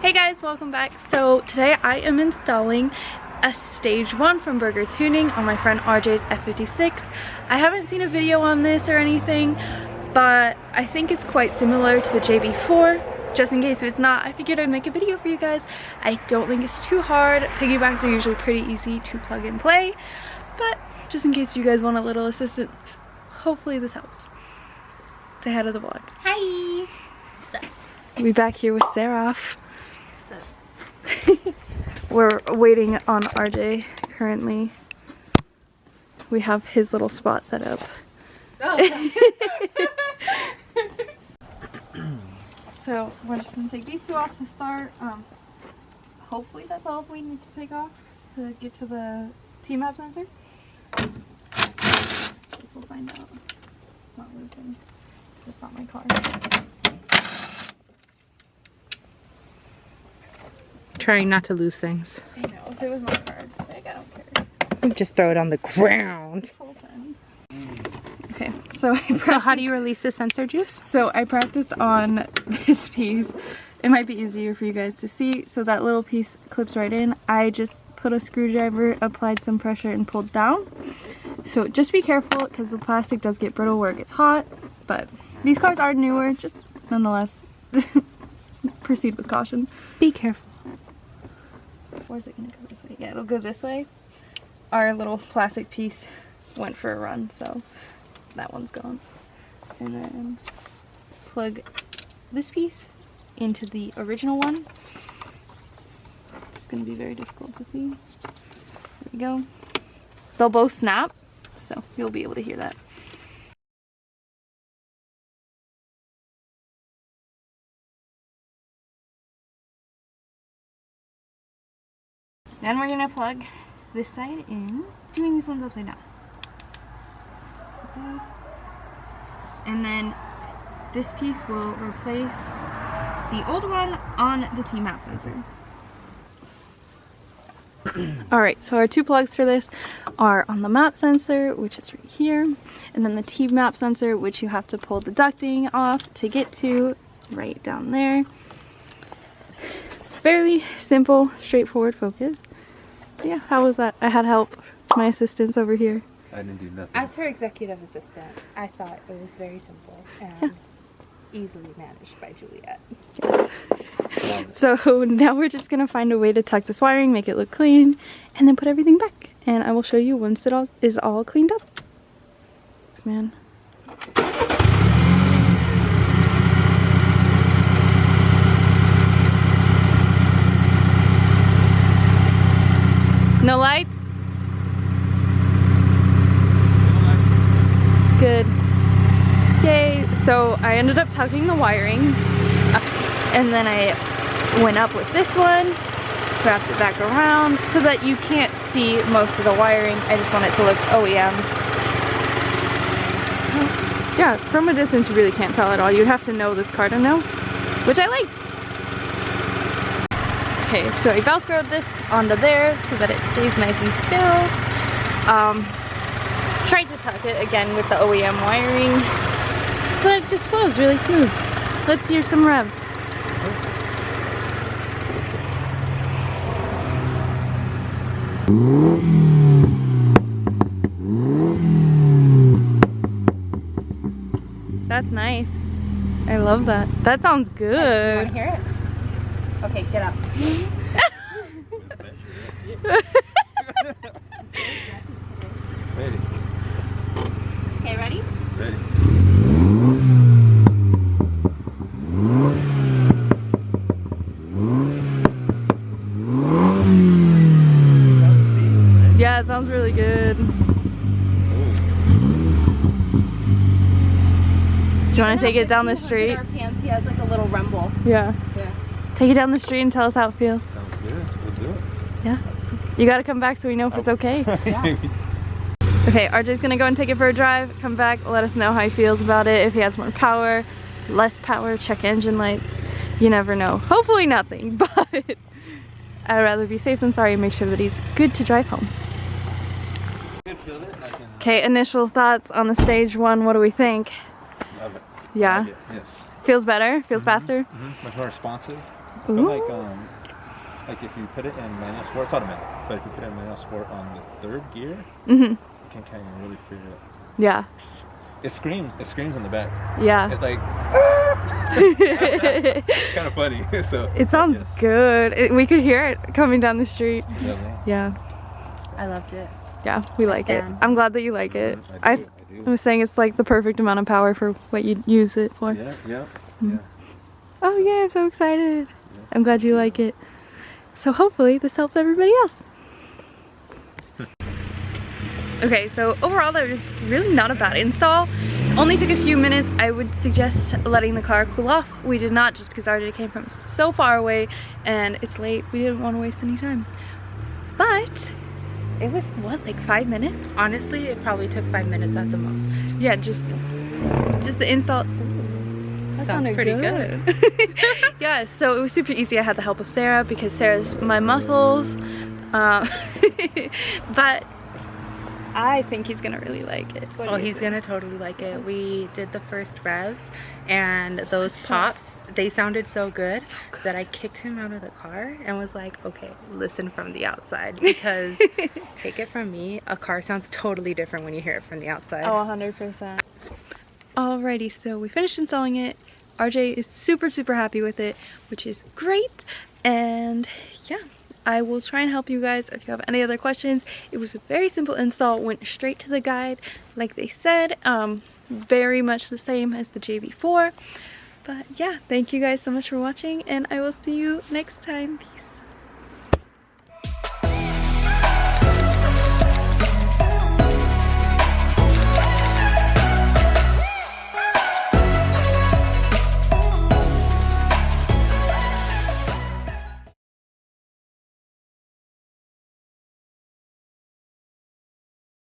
Hey guys, welcome back. So today I am installing a stage 1 from Burger Tuning on my friend RJ's F56. I haven't seen a video on this or anything, but I think it's quite similar to the JB4. Just in case if it's not, I figured I'd make a video for you guys. I don't think it's too hard. Piggybacks are usually pretty easy to plug and play, but just in case you guys want a little assistance, hopefully this helps. Say hi to the vlog. Hi! What's up? We're back here with Seraph. We're waiting on RJ currently. We have his little spot set up. Oh. So we're just gonna take these two off to start. Hopefully that's all we need to take off to get to the T-map sensor. Guess we'll find out. It's not those things. It's not my car. Trying not to lose things. I know, if it was my car, I'd just be like, I don't care. Just throw it on the ground. Full send. Okay, so how do you release the sensor, Juice? So I practiced on this piece. It might be easier for you guys to see. So that little piece clips right in. I just put a screwdriver, applied some pressure, and pulled down. So just be careful because the plastic does get brittle where it gets hot. But these cars are newer, just nonetheless, proceed with caution. Be careful. Or is it gonna go this way? Yeah, it'll go this way. Our little plastic piece went for a run, so that one's gone. And then plug this piece into the original one. It's just gonna be very difficult to see. There we go. They'll both snap, so you'll be able to hear that. Then we're gonna plug this side in, doing these ones upside down. Okay. And then this piece will replace the old one on the T-map sensor. Alright, so our two plugs for this are on the map sensor, which is right here, and then the T-map sensor, which you have to pull the ducting off to get to, right down there. Fairly simple, straightforward focus. So yeah, how was that? I had help, my assistants over here. I didn't do nothing. As her executive assistant, I thought it was very simple and easily managed by Juliet. Yes. So now we're just gonna find a way to tuck this wiring, make it look clean, and then put everything back. And I will show you once it all is all cleaned up. Thanks, man. No lights? Good. Yay. So I ended up tucking the wiring up, and then I went up with this one, wrapped it back around so that you can't see most of the wiring. I just want it to look OEM. So, yeah, from a distance you really can't tell at all. You have to know this car to know, which I like. Okay, so I velcroed this onto there so that it stays nice and still. Tried to tuck it again with the OEM wiring so that it just flows really smooth. Let's hear some revs. That's nice. I love that. That sounds good. You want to hear it? Okay, get up. Ready. Okay, ready? Ready. Yeah, it sounds really good. Do you want to take it down the street? RPMs, he has like a little rumble. Yeah. Yeah. Take it down the street and tell us how it feels. Sounds good. We'll do it. Yeah. You gotta come back so we know if it's okay. Yeah. Okay, RJ's gonna go and take it for a drive, come back, let us know how he feels about it, if he has more power, less power, check engine lights. You never know. Hopefully nothing, but I'd rather be safe than sorry and make sure that he's good to drive home. Okay, initial thoughts on the stage 1, what do we think? Love it. Yeah. Like it. Yes. Feels better? Feels faster? Much more responsive. So Ooh. like if you put it in manual sport, it's automatic. But if you put it in manual sport on the 3rd gear, Mm-hmm. you can kind of really feel it. Yeah. It screams in the back. Yeah. It's like, kind of funny. So It sounds yes. good. We could hear it coming down the street. Really? Yeah. I loved it. Yeah, we like it. down. I'm glad that you like it. I I do. was saying it's like the perfect amount of power for what you use it for. Yeah, yeah, Mm. yeah. Oh yeah, I'm so excited. Yes, I'm glad you like it. So hopefully this helps everybody else. Okay, so overall it's really not a bad install. Only took a few minutes. I would suggest letting the car cool off. We did not, just because RJ came from so far away and it's late. We didn't want to waste any time. But it was what, like 5 minutes? Honestly, it probably took 5 minutes at the most. Yeah, just the install. Ooh, that Sounds sounded pretty good. Yeah, so it was super easy. I had the help of Sarah because Sarah's my muscles. But I think he's gonna really like it. What do Oh, you he's think? gonna totally like it. We did the first revs, and those pops, they sounded so good that I kicked him out of the car and was like, okay, listen from the outside, because take it from me, a car sounds totally different when you hear it from the outside. Oh, 100%. Alrighty, so we finished installing it. RJ is super happy with it, which is great. And yeah, I will try and help you guys if you have any other questions. It was a very simple install, went straight to the guide like they said. Very much the same as the JB4. But yeah, thank you guys so much for watching, and I will see you next time.